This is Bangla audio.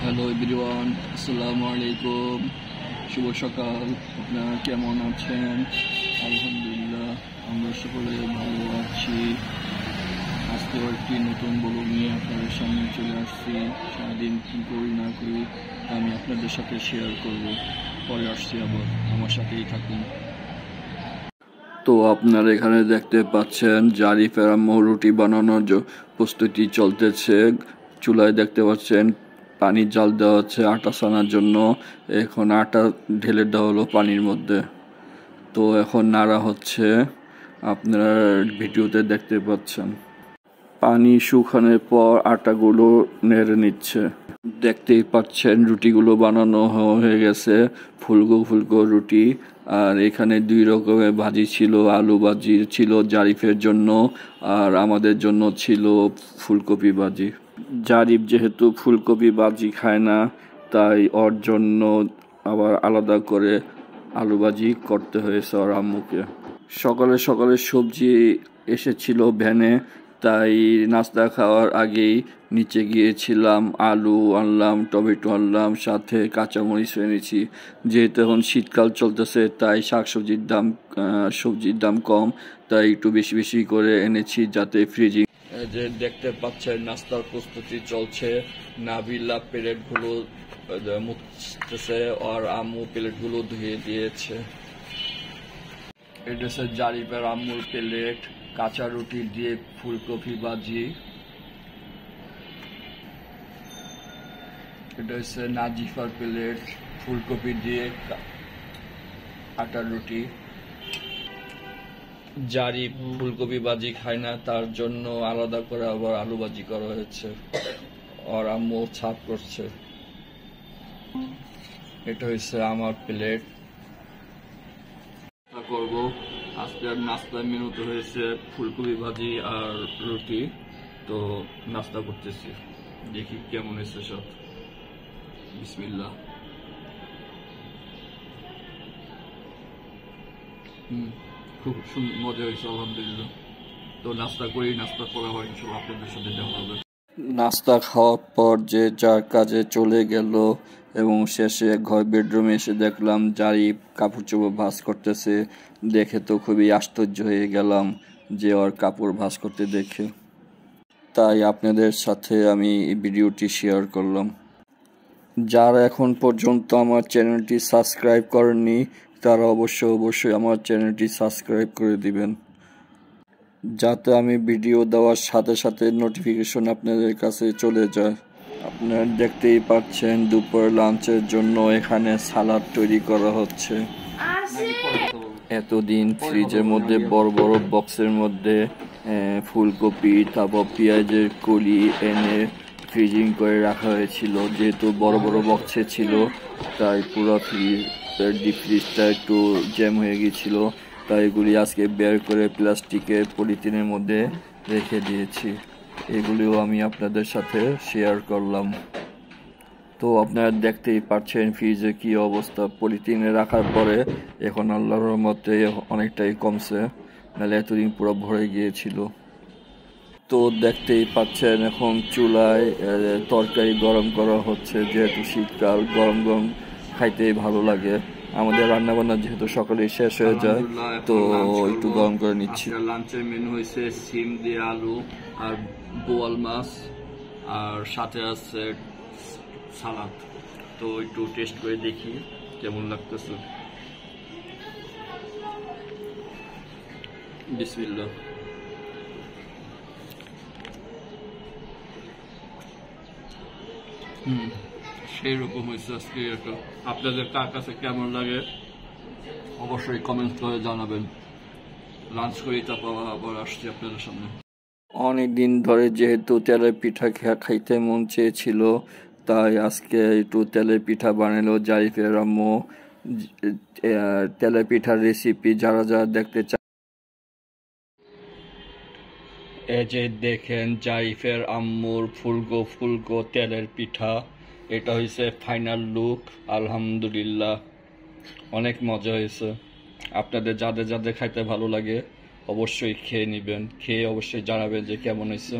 হ্যালো এভরিওয়ান, আসসালামু আলাইকুম। শুভ সকাল। আপনারা কেমন আছেন? আলহামদুলিল্লাহ, আমরা সকলে ভালো আছি। আজকেও একটি নতুন ব্লগ নিয়ে আপনাদের সামনে চলে আসছি। সারাদিন কী করি না করি আমি আপনাদের সাথে শেয়ার করব। পরে আসছি আবার, আমার সাথেই থাকুন। তো আপনারা এখানে দেখতে পাচ্ছেন জারিফের আম্মু রুটি বানানোর প্রস্তুতি চলতেছে। চুলায় দেখতে পাচ্ছেন পানি জাল দেওয়া হচ্ছে আটা ছানার জন্য। এখন আটা ঢেলে দেওয়া হলো পানির মধ্যে, তো এখন নাড়া হচ্ছে, আপনারা ভিডিওতে দেখতে পাচ্ছেন। পানি শুকানোর পর আটাগুলো নেড়ে নিচ্ছে। দেখতেই পাচ্ছেন রুটিগুলো বানানো হয়ে গেছে, ফুলকো ফুলকো রুটি। আর এখানে দুই রকমের ভাজি ছিল, আলু ভাজি ছিল জারিফের জন্য, আর আমাদের জন্য ছিল ফুলকপি ভাজি। জারিফ যেহেতু ফুলকপি ভাজি খায় না, তাই ওর জন্য আবার আলাদা করে আলু ভাজি করতে হয়েছে ওর আম্মুকে। সকালে সকালে সবজি এসেছিল ভ্যানে, তাই নাস্তা খাওয়ার আগেই নিচে গিয়েছিলাম। আলু আনলাম, টমেটো আনলাম, সাথে কাঁচামরিচ এনেছি। যেহেতু এখন শীতকাল চলতেছে, তাই সবজির দাম কম, তাই একটু বেশি বেশি করে এনেছি যাতে ফ্রিজিং। যে দেখতে পাচ্ছেন নাস্তার প্রস্তুতি চলছে। নাবিলা প্লেটগুলো মুছতেছে আর আম্মু প্লেটগুলো ধুয়ে দিয়েছে। এটা হচ্ছে জারিফের আম্মুর প্লেট, কাঁচা রুটি দিয়ে ফুলকপি ভাজি। এটা হচ্ছে নাজিফার প্লেট, ফুলকপি দিয়ে আটার রুটি। জারিফ ফুলকপি ভাজি খায় না, তার জন্য আলাদা করে আবার আলু ভাজি করা হয়েছে। আর আম্মু ছাপ করছে। এটা হচ্ছে আমার প্লেট। করব আজকের নাস্তার মেনুতে হয়েছে ফুলকপি ভাজি আর রুটি। তো নাস্তা করতেছি, দেখি কেমন হয়েছে সব। বিসমিল্লাহ। খুব মজা হয়েছে আলহামদুলিল্লাহ। তো নাস্তা করি, নাস্তা করা হয় ইনশাল্লাহ আপনাদের সাথে দেখা হবে। নাস্তা খাওয়ার পর যে যার কাজে চলে গেল, এবং শেষে বেডরুমে এসে দেখলাম জারিফ কাপড় চোপড় ভাঁজ করতেছে। দেখে তো খুবই আশ্চর্য হয়ে গেলাম যে ওর কাপড় ভাঁজ করতে দেখে, তাই আপনাদের সাথে আমি এই ভিডিওটি শেয়ার করলাম। যারা এখন পর্যন্ত আমার চ্যানেলটি সাবস্ক্রাইব করেননি, তারা অবশ্যই আমার চ্যানেলটি সাবস্ক্রাইব করে দিবেন, যাতে আমি ভিডিও দেওয়ার সাথে সাথে নোটিফিকেশন আপনাদের কাছে চলে যায়। আপনারা দেখতেই পাচ্ছেন দুপুর লাঞ্চের জন্য এখানে সালাদ তৈরি করা হচ্ছে। এতদিন ফ্রিজের মধ্যে বড় বড় বক্সের মধ্যে ফুলকপি, তারপর পেঁয়াজের কলি এনে ফ্রিজিং করে রাখা হয়েছিল। যেহেতু বড় বড় বক্সে ছিল, তাই পুরো ডিপ ফ্রিজটা একটু জ্যাম হয়ে গিয়েছিল, তাই এগুলি আজকে বের করে প্লাস্টিকের পলিথিনের মধ্যে রেখে দিয়েছি। এগুলিও আমি আপনাদের সাথে শেয়ার করলাম। তো আপনারা দেখতেই পাচ্ছেন ফ্রিজে কি অবস্থা। পলিথিনে রাখার পরে এখন আল্লাহর রহমতে অনেকটাই কমছে, নাহলে এতদিন পুরো ভরে গিয়েছিল। তো দেখতেই পাচ্ছেন এখন চুলায় তরকারি গরম করা হচ্ছে। যেহেতু শীতকাল, গরম গরম খাইতেই ভালো লাগে। আমাদের রান্নাবান্না যেহেতু সকালে শেষ হয়ে যায়, তো একটু গরম করে নিচ্ছি। লাঞ্চের মেনু হয়েছে সিম দিয়ে আলু আর বোয়াল মাছ, আর সাথে আছে সালাদ। তো একটু টেস্ট করে দেখি কেমন লাগতেছে। বিসমিল্লাহ। সেই রকম হয়েছে আজকে। এটা আপনাদের কার কাছে কেমন লাগে অবশ্যই কমেন্ট করে জানাবেন। লাঞ্চ করি, তারপর আবার আসছি আপনাদের সামনে। অনেকদিন ধরে যেহেতু তেলের পিঠা খাইতে মন চেয়েছিল, তাই আজকে একটু তেলের পিঠা বানালো জারিফের আম্মু। তেলের পিঠার রেসিপি যারা যারা দেখতে চান, এই যে দেখেন জারিফের আম্মুর ফুলকো ফুলকো তেলের পিঠা। এটা হয়েছে ফাইনাল লুক। আলহামদুলিল্লাহ, অনেক মজা হয়েছে। আপনাদের যাদের যাদের খাইতে ভালো লাগে অবশ্যই খেয়ে নেবেন, খেয়ে অবশ্যই জানাবেন যে কেমন হয়েছে।